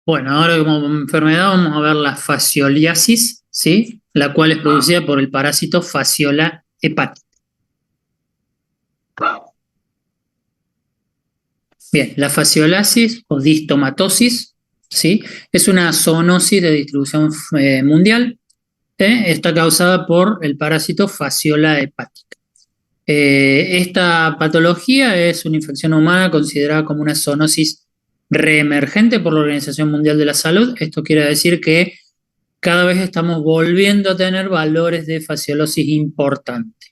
Bueno, ahora como enfermedad vamos a ver la fascioliasis, ¿sí? La cual es producida por el parásito Fasciola hepática. Bien, la fasciolasis o distomatosis, ¿sí? Es una zoonosis de distribución mundial, está causada por el parásito Fasciola hepática. Esta patología es una infección humana considerada como una zoonosis reemergente por la Organización Mundial de la Salud. Esto quiere decir que cada vez estamos volviendo a tener valores de fasciolosis importantes.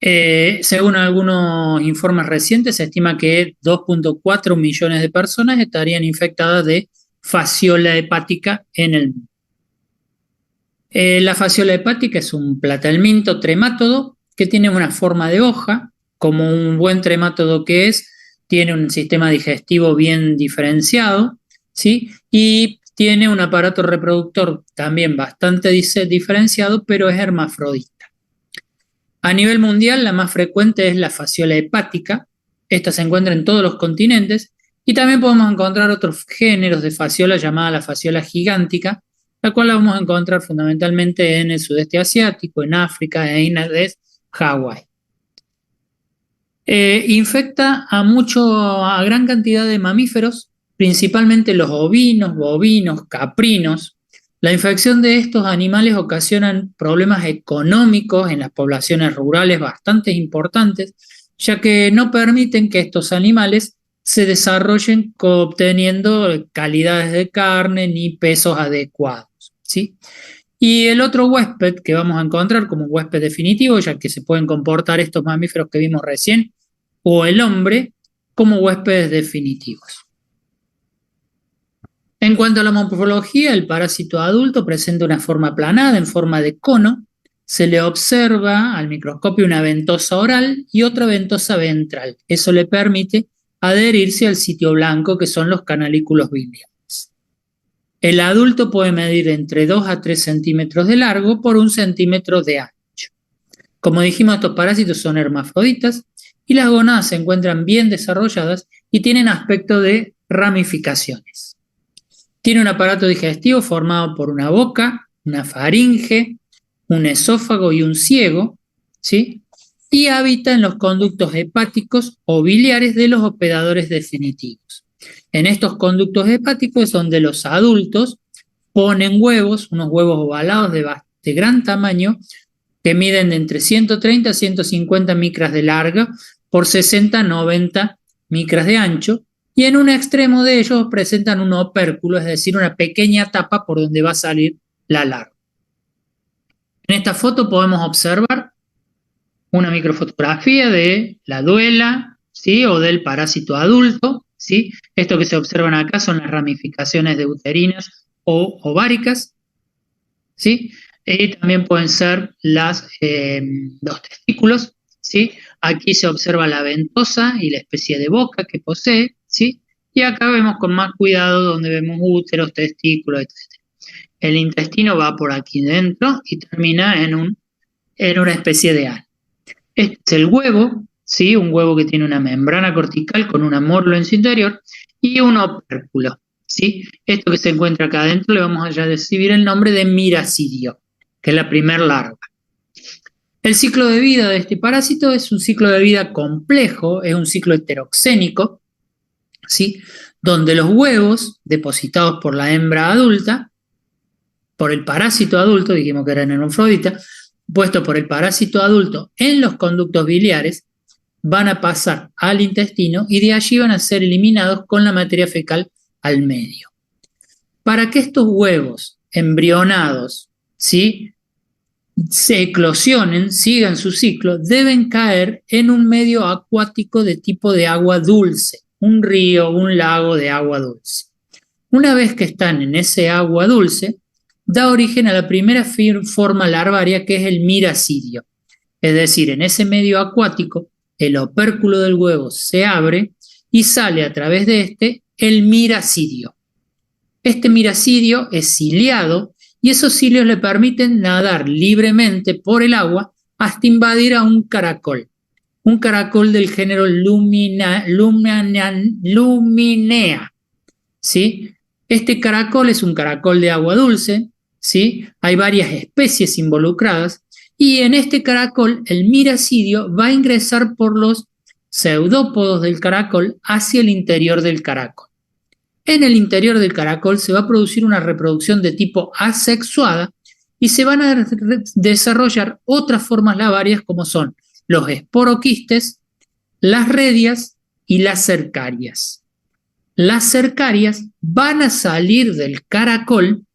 Según algunos informes recientes, se estima que 2,4 millones de personas estarían infectadas de fasciola hepática en el mundo. La fasciola hepática es un platelminto tremátodo que tiene una forma de hoja, como un buen tremátodo que es, tiene un sistema digestivo bien diferenciado, ¿sí? Y tiene un aparato reproductor también bastante diferenciado, pero es hermafrodita. A nivel mundial, la más frecuente es la fasciola hepática. Esta se encuentra en todos los continentes y también podemos encontrar otros géneros de fasciola llamada la fasciola gigántica, la cual la vamos a encontrar fundamentalmente en el sudeste asiático, en África e islas de Hawái. Infecta a gran cantidad de mamíferos, principalmente los ovinos, bovinos, caprinos. La infección de estos animales ocasiona problemas económicos en las poblaciones rurales bastante importantes, ya que no permiten que estos animales se desarrollen obteniendo calidades de carne ni pesos adecuados, ¿sí? Y el otro huésped que vamos a encontrar como huésped definitivo, ya que se pueden comportar estos mamíferos que vimos recién, o el hombre, como huéspedes definitivos. En cuanto a la morfología, el parásito adulto presenta una forma aplanada en forma de cono. Se le observa al microscopio una ventosa oral y otra ventosa ventral. Eso le permite adherirse al sitio blanco, que son los canalículos biliares. El adulto puede medir entre 2 a 3 centímetros de largo por 1 centímetro de ancho. Como dijimos, estos parásitos son hermafroditas y las gónadas se encuentran bien desarrolladas y tienen aspecto de ramificaciones. Tiene un aparato digestivo formado por una boca, una faringe, un esófago y un ciego, ¿sí? Y habita en los conductos hepáticos o biliares de los hospedadores definitivos. En estos conductos hepáticos es donde los adultos ponen huevos, unos huevos ovalados de gran tamaño, que miden de entre 130 a 150 micras de largo por 60 a 90 micras de ancho, y en un extremo de ellos presentan un opérculo, es decir, una pequeña tapa por donde va a salir la larva. En esta foto podemos observar una microfotografía de la duela, ¿sí? O del parásito adulto, ¿sí? Esto que se observan acá son las ramificaciones deuterinas o ováricas, ¿sí? Y también pueden ser los testículos, ¿sí? Aquí se observa la ventosa y la especie de boca que posee, ¿sí? Y acá vemos con más cuidado donde vemos úteros, testículos, etc. El intestino va por aquí dentro y termina en una especie de ano. Este es el huevo, ¿sí? Un huevo que tiene una membrana cortical con un amorlo en su interior y un opérculo, ¿sí? Esto que se encuentra acá adentro le vamos a recibir el nombre de miracidio, que es la primer larva. El ciclo de vida de este parásito es un ciclo de vida complejo, es un ciclo heteroxénico, ¿sí? Donde los huevos depositados por la hembra adulta, por el parásito adulto, dijimos que era hermafrodita, puesto por el parásito adulto en los conductos biliares, van a pasar al intestino y de allí van a ser eliminados con la materia fecal al medio. Para que estos huevos embrionados, ¿sí?, se eclosionen, sigan su ciclo, deben caer en un medio acuático de tipo de agua dulce, un río, un lago de agua dulce. Una vez que están en ese agua dulce, da origen a la primera forma larvaria, que es el miracidio. Es decir, en ese medio acuático, el opérculo del huevo se abre y sale a través de este el miracidio. Este miracidio es ciliado y esos cilios le permiten nadar libremente por el agua hasta invadir a un caracol del género Luminea, ¿sí? Este caracol es un caracol de agua dulce, ¿sí? Hay varias especies involucradas y en este caracol el miracidio va a ingresar por los pseudópodos del caracol hacia el interior del caracol. En el interior del caracol se va a producir una reproducción de tipo asexuada y se van a desarrollar otras formas larvarias como son los esporoquistes, las redias y las cercarias. Las cercarias van a salir del caracol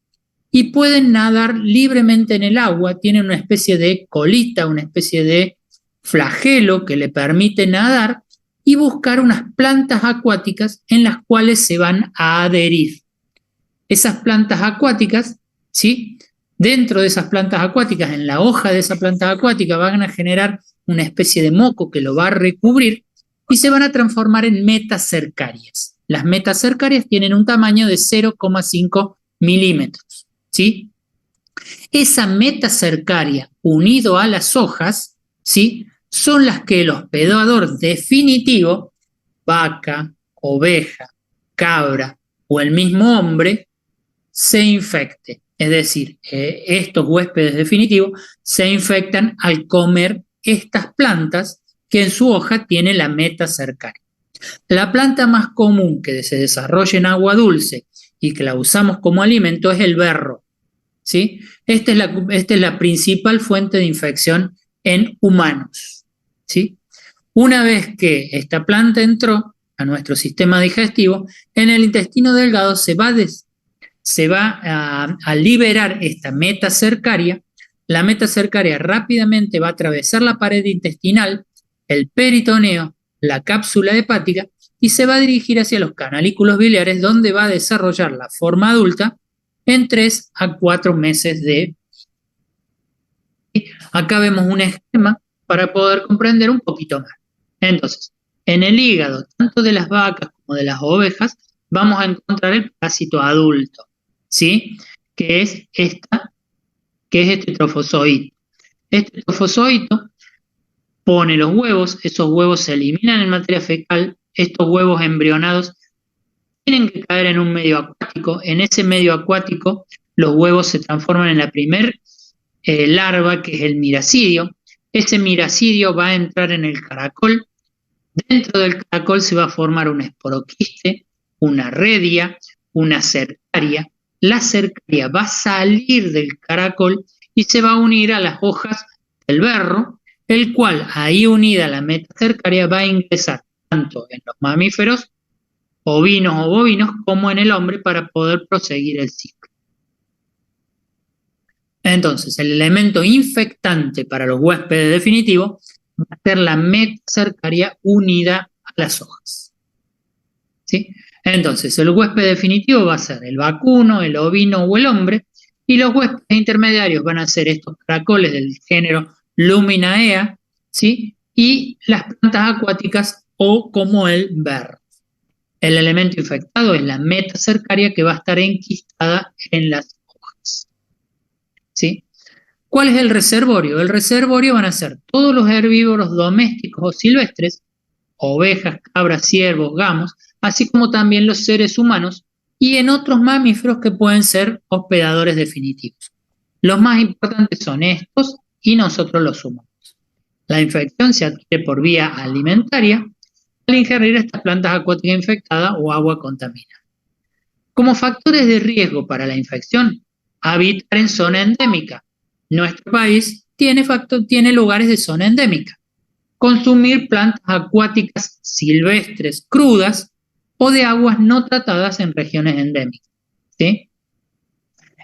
y pueden nadar libremente en el agua, tienen una especie de colita, una especie de flagelo que le permite nadar y buscar unas plantas acuáticas en las cuales se van a adherir. Esas plantas acuáticas, ¿sí? Dentro de esas plantas acuáticas, en la hoja de esa planta acuática, van a generar una especie de moco que lo va a recubrir y se van a transformar en metacercarias. Las metacercarias tienen un tamaño de 0,5 milímetros, ¿sí? Esa metacercaria unido a las hojas, ¿sí? Son las que el hospedador definitivo, vaca, oveja, cabra o el mismo hombre, se infecte. Es decir, estos huéspedes definitivos se infectan al comer estas plantas que en su hoja tiene la metacercaria. La planta más común que se desarrolla en agua dulce y que la usamos como alimento es el berro, ¿sí? Esta es la principal fuente de infección en humanos, ¿sí? Una vez que esta planta entró a nuestro sistema digestivo, en el intestino delgado se va a liberar esta metacercaria. La metacercaria rápidamente va a atravesar la pared intestinal, el peritoneo, la cápsula hepática y se va a dirigir hacia los canalículos biliares, donde va a desarrollar la forma adulta en 3 a 4 meses de vida. Acá vemos un esquema para poder comprender un poquito más. Entonces, en el hígado, tanto de las vacas como de las ovejas, vamos a encontrar el parásito adulto, ¿sí? Que es este trofozoito. Este trofozoito pone los huevos, esos huevos se eliminan en materia fecal, estos huevos embrionados tienen que caer en un medio acuático, en ese medio acuático los huevos se transforman en la primer larva, que es el miracidio. Ese miracidio va a entrar en el caracol, dentro del caracol se va a formar un esporoquiste, una redia, una cercaria. La cercaria va a salir del caracol y se va a unir a las hojas del berro, el cual, ahí unida a la metacercaria, va a ingresar tanto en los mamíferos, ovinos o bovinos, como en el hombre para poder proseguir el ciclo. Entonces, el elemento infectante para los huéspedes definitivos va a ser la metacercaria unida a las hojas, ¿sí? Entonces, el huésped definitivo va a ser el vacuno, el ovino o el hombre, y los huéspedes intermediarios van a ser estos caracoles del género Luminaea, ¿sí? Y las plantas acuáticas o como el berro. El elemento infectado es la metacercaria, que va a estar enquistada en las hojas, ¿sí? ¿Cuál es el reservorio? El reservorio van a ser todos los herbívoros domésticos o silvestres, ovejas, cabras, ciervos, gamos, así como también los seres humanos y en otros mamíferos que pueden ser hospedadores definitivos. Los más importantes son estos y nosotros los humanos. La infección se adquiere por vía alimentaria al ingerir estas plantas acuáticas infectadas o agua contaminada. Como factores de riesgo para la infección, habitar en zona endémica. Nuestro país tiene lugares de zona endémica. Consumir plantas acuáticas silvestres crudas o de aguas no tratadas en regiones endémicas, ¿sí?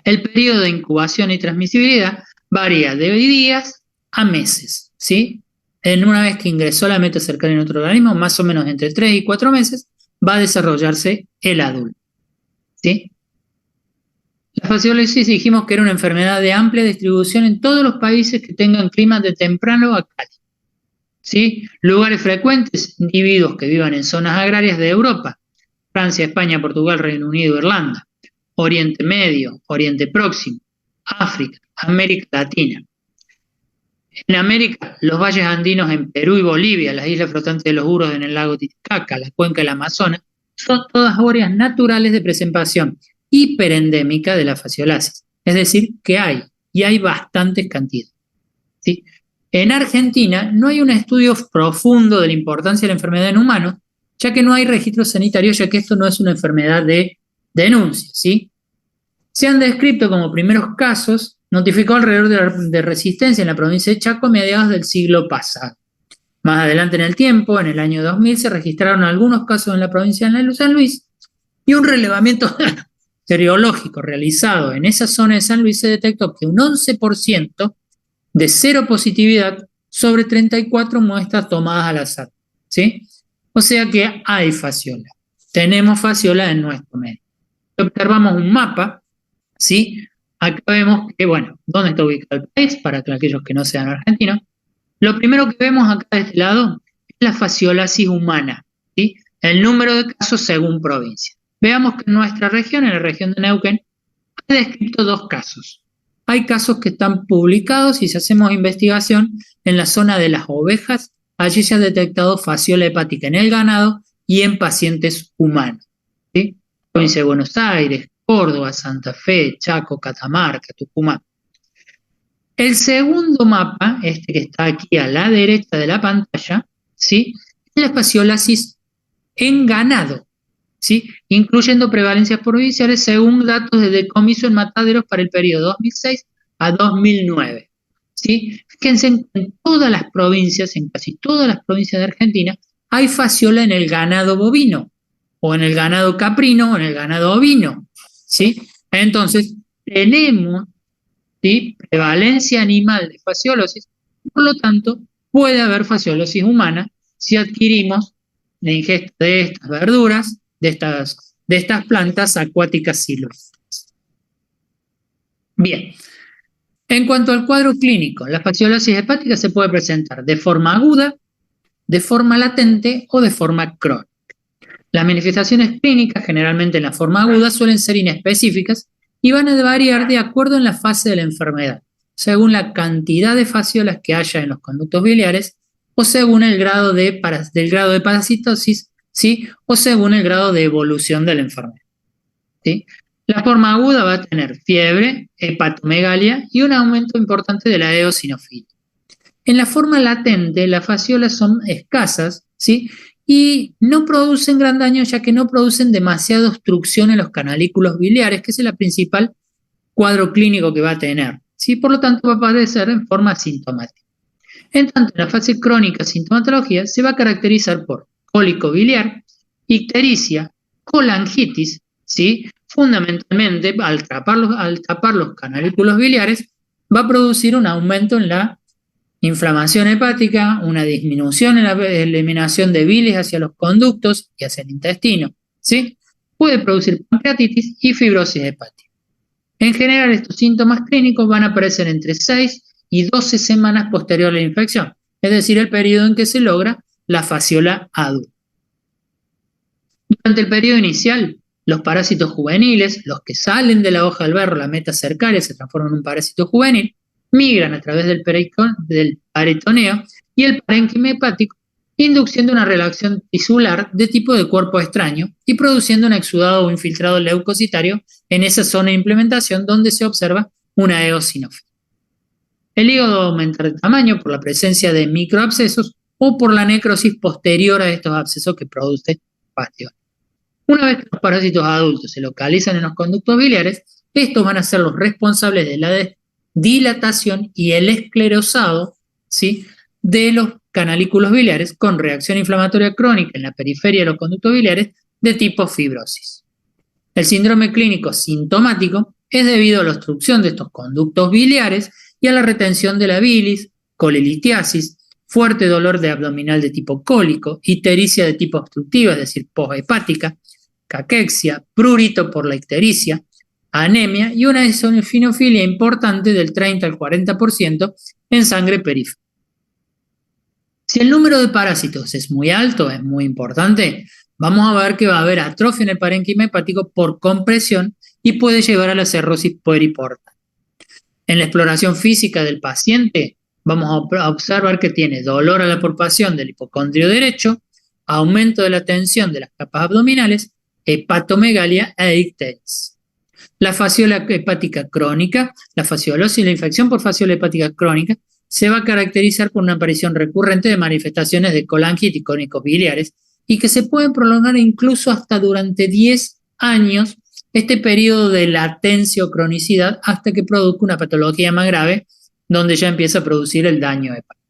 El periodo de incubación y transmisibilidad varía de días a meses, ¿sí? En una vez que ingresó la metacercaria en otro organismo, más o menos entre 3 y 4 meses, va a desarrollarse el adulto, ¿sí? La fasciolosis dijimos que era una enfermedad de amplia distribución en todos los países que tengan climas de temprano a cálido, ¿sí? Lugares frecuentes, individuos que vivan en zonas agrarias de Europa, Francia, España, Portugal, Reino Unido, Irlanda, Oriente Medio, Oriente Próximo, África, América Latina. En América, los valles andinos en Perú y Bolivia, las islas flotantes de los Uros en el lago Titicaca, la cuenca del Amazonas, son todas áreas naturales de preservación hiperendémica de la fasciolasis. Es decir, que hay bastantes cantidades. ¿Sí? En Argentina no hay un estudio profundo de la importancia de la enfermedad en humanos, ya que no hay registro sanitario, ya que esto no es una enfermedad de denuncia, ¿sí? Se han descrito como primeros casos, notificó alrededor de resistencia en la provincia de Chaco a mediados del siglo pasado. Más adelante en el tiempo, en el año 2000, se registraron algunos casos en la provincia de San Luis y un relevamiento serológico realizado en esa zona de San Luis se detectó que un 11% de cero positividad sobre 34 muestras tomadas al azar, ¿sí? O sea que hay fasciola. Tenemos fasciola en nuestro medio. Observamos un mapa, ¿sí? Acá vemos que, bueno, ¿dónde está ubicado el país? Para aquellos que no sean argentinos. Lo primero que vemos acá de este lado es la fasciolasis humana, ¿sí? El número de casos según provincia. Veamos que en nuestra región, en la región de Neuquén, he descrito 2 casos. Hay casos que están publicados y si hacemos investigación en la zona de las ovejas, allí se ha detectado fasciola hepática en el ganado y en pacientes humanos, ¿sí? Provincia de Buenos Aires, Córdoba, Santa Fe, Chaco, Catamarca, Tucumán. El segundo mapa, este que está aquí a la derecha de la pantalla, ¿sí? Es la fasciolasis en ganado, ¿sí? Incluyendo prevalencias provinciales según datos de decomiso en mataderos para el periodo 2006 a 2009. ¿Sí? Fíjense en todas las provincias, en casi todas las provincias de Argentina, hay fasciola en el ganado bovino, o en el ganado caprino, o en el ganado ovino. ¿Sí? Entonces, tenemos, ¿sí?, prevalencia animal de fasciolosis, por lo tanto, puede haber fasciolosis humana si adquirimos la ingesta de estas verduras, de estas plantas acuáticas silvestres. Bien, en cuanto al cuadro clínico, la fasciolosis hepática se puede presentar de forma aguda, de forma latente o de forma crónica. Las manifestaciones clínicas, generalmente en la forma aguda, suelen ser inespecíficas y van a variar de acuerdo en la fase de la enfermedad, según la cantidad de fasciolas que haya en los conductos biliares o según el grado de parasitosis, ¿sí?, o según el grado de evolución de la enfermedad, ¿sí? La forma aguda va a tener fiebre, hepatomegalia y un aumento importante de la eosinofilia. En la forma latente, las fasciolas son escasas, ¿sí?, y no producen gran daño ya que no producen demasiada obstrucción en los canalículos biliares, que es el principal cuadro clínico que va a tener, ¿sí? Por lo tanto, va a aparecer en forma asintomática. En tanto, en la fase crónica sintomatología se va a caracterizar por cólico biliar, ictericia, colangitis, ¿sí? Fundamentalmente, al tapar los canalículos biliares, va a producir un aumento en la inflamación hepática, una disminución en la eliminación de bilis hacia los conductos y hacia el intestino, ¿sí? Puede producir pancreatitis y fibrosis hepática. En general, estos síntomas clínicos van a aparecer entre 6 y 12 semanas posterior a la infección, es decir, el periodo en que se logra la fasciola adulta. Durante el periodo inicial, los parásitos juveniles, los que salen de la hoja del berro, la meta cercaria, se transforman en un parásito juvenil, migran a través del peritoneo y el parénquima hepático, induciendo una relación tisular de tipo de cuerpo extraño y produciendo un exudado o infiltrado leucocitario en esa zona de implementación donde se observa una eosinofilia. El hígado va a aumentar de tamaño por la presencia de microabscesos o por la necrosis posterior a estos abscesos que produce fasciola. Una vez que los parásitos adultos se localizan en los conductos biliares, estos van a ser los responsables de la dilatación y el esclerosado, ¿sí?, de los canalículos biliares con reacción inflamatoria crónica en la periferia de los conductos biliares de tipo fibrosis. El síndrome clínico sintomático es debido a la obstrucción de estos conductos biliares y a la retención de la bilis, colelitiasis, fuerte dolor de abdominal de tipo cólico, ictericia de tipo obstructiva, es decir, poshepática, caquexia, prurito por la ictericia, anemia y una eosinofilia importante del 30 al 40% en sangre periférica. Si el número de parásitos es muy alto, es muy importante, vamos a ver que va a haber atrofia en el parénquima hepático por compresión y puede llevar a la cirrosis periportal. En la exploración física del paciente, vamos a observar que tiene dolor a la palpación del hipocondrio derecho, aumento de la tensión de las capas abdominales, hepatomegalia e ictericia. La fasciola hepática crónica, la fasciolosis, la infección por fasciola hepática crónica, se va a caracterizar por una aparición recurrente de manifestaciones de colangitis y cólicos biliares y que se pueden prolongar incluso hasta durante 10 años este periodo de latencia o cronicidad hasta que produzca una patología más grave donde ya empieza a producir el daño hepático.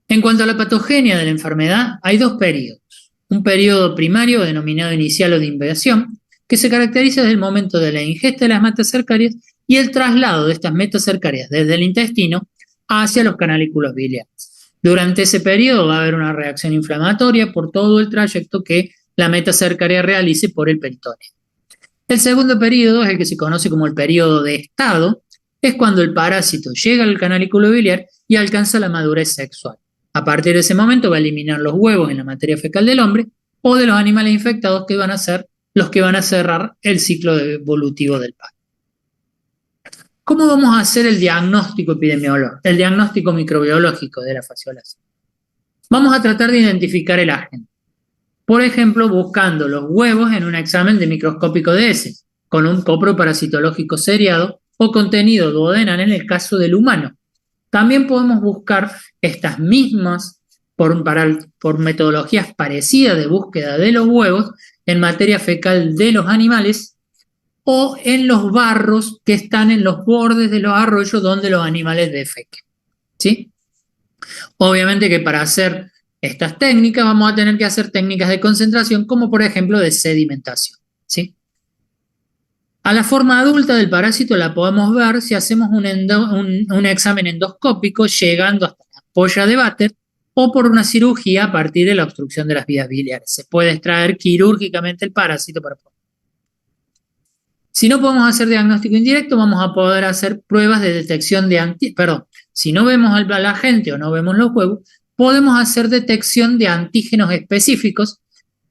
En cuanto a la patogenia de la enfermedad, hay dos periodos. Un periodo primario denominado inicial o de invasión, que se caracteriza desde el momento de la ingesta de las metacercarias y el traslado de estas metacercarias desde el intestino hacia los canalículos biliares. Durante ese periodo va a haber una reacción inflamatoria por todo el trayecto que la metacercaria realice por el peritoneo. El segundo periodo es el que se conoce como el periodo de estado, es cuando el parásito llega al canalículo biliar y alcanza la madurez sexual. A partir de ese momento va a eliminar los huevos en la materia fecal del hombre o de los animales infectados que van a ser los que van a cerrar el ciclo evolutivo del padre. ¿Cómo vamos a hacer el diagnóstico epidemiológico, el diagnóstico microbiológico de la fasciolasis? Vamos a tratar de identificar el agente. Por ejemplo, buscando los huevos en un examen de microscópico de heces, con un coproparasitológico seriado o contenido duodenal en el caso del humano. También podemos buscar estas mismas por metodologías parecidas de búsqueda de los huevos en materia fecal de los animales o en los barros que están en los bordes de los arroyos donde los animales defequen, ¿sí? Obviamente que para hacer estas técnicas vamos a tener que hacer técnicas de concentración como por ejemplo de sedimentación, ¿sí? A la forma adulta del parásito la podemos ver si hacemos un examen endoscópico llegando hasta la ampolla de váter o por una cirugía a partir de la obstrucción de las vías biliares. Se puede extraer quirúrgicamente el parásito para poder. Si no podemos hacer diagnóstico indirecto, vamos a poder hacer pruebas de detección de si no vemos al agente o no vemos los huevos, podemos hacer detección de antígenos específicos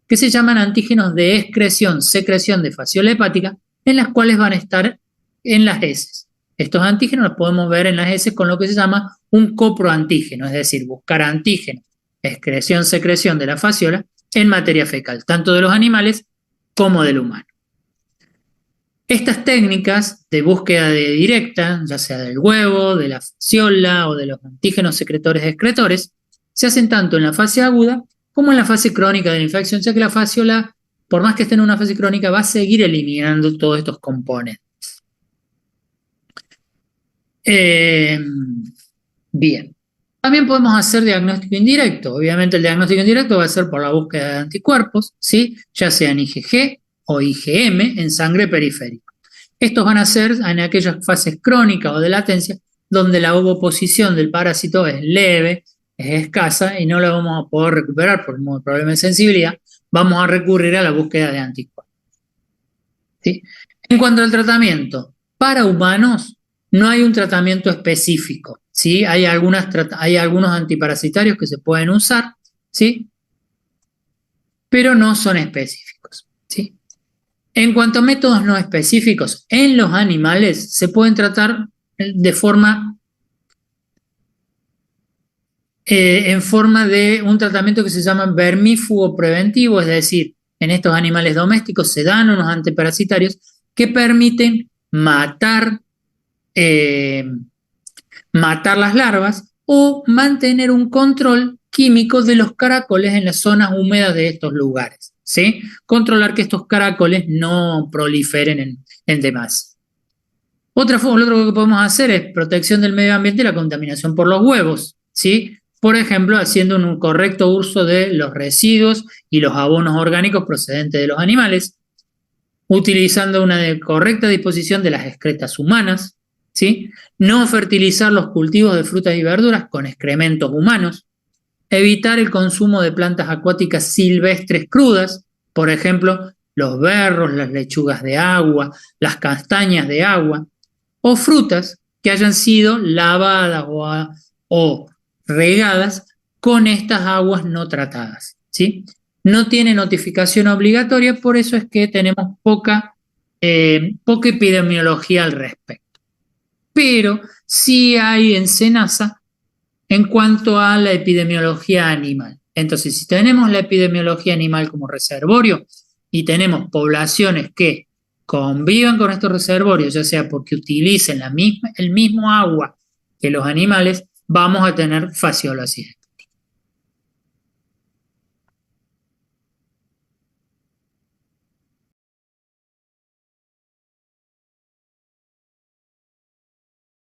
que se llaman antígenos de excreción, secreción de fasciola hepática, en las cuales van a estar en las heces. Estos antígenos los podemos ver en las heces con lo que se llama un coproantígeno, es decir, buscar antígenos, excreción, secreción de la fasciola en materia fecal, tanto de los animales como del humano. Estas técnicas de búsqueda directa, ya sea del huevo, de la fasciola o de los antígenos secretores excretores, se hacen tanto en la fase aguda como en la fase crónica de la infección, ya que la fasciola, por más que esté en una fase crónica, va a seguir eliminando todos estos componentes. Bien. También podemos hacer diagnóstico indirecto. Obviamente el diagnóstico indirecto va a ser por la búsqueda de anticuerpos, ¿sí? Ya sean IgG o IgM en sangre periférica. Estos van a ser en aquellas fases crónicas o de latencia donde la ovoposición del parásito es leve, es escasa y no la vamos a poder recuperar por un problema de sensibilidad. Vamos a recurrir a la búsqueda de anticuerpos, ¿sí? En cuanto al tratamiento, para humanos no hay un tratamiento específico, ¿sí? Hay algunos antiparasitarios que se pueden usar, ¿sí? Pero no son específicos, ¿sí? En cuanto a métodos no específicos, en los animales se pueden tratar de forma en forma de un tratamiento que se llama vermífugo preventivo, es decir, en estos animales domésticos se dan unos antiparasitarios que permiten matar las larvas o mantener un control químico de los caracoles en las zonas húmedas de estos lugares, ¿sí? Controlar que estos caracoles no proliferen en demás. Lo otro que podemos hacer es protección del medio ambiente y la contaminación por los huevos, ¿sí? Por ejemplo, haciendo un correcto uso de los residuos y los abonos orgánicos procedentes de los animales, utilizando una correcta disposición de las excretas humanas, ¿sí? No fertilizar los cultivos de frutas y verduras con excrementos humanos, evitar el consumo de plantas acuáticas silvestres crudas, por ejemplo, los berros, las lechugas de agua, las castañas de agua, o frutas que hayan sido lavadas o regadas con estas aguas no tratadas, ¿sí? No tiene notificación obligatoria, por eso es que tenemos poca epidemiología al respecto. Pero sí hay en SENASA en cuanto a la epidemiología animal. Entonces, si tenemos la epidemiología animal como reservorio y tenemos poblaciones que convivan con estos reservorios, ya sea porque utilicen el mismo agua que los animales, vamos a tener fasciolosis.